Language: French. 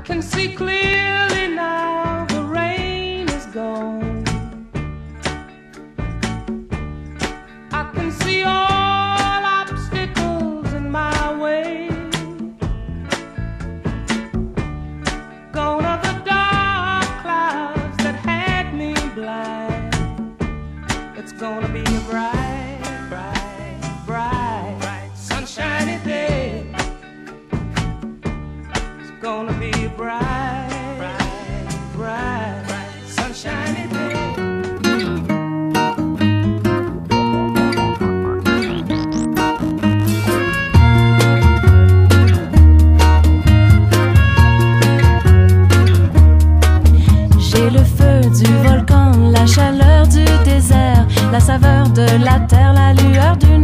can see clearly now the rain is gone. I can see all obstacles in my way. Gone are the dark clouds that had me blind. It's gonna be a bright, bright, bright, bright, sunshiny day. It's gonna be a bright, bright, bright, bright, sunshiny day. J'ai le feu du volcan, la chaleur du désert, la saveur de la terre, la lueur d'une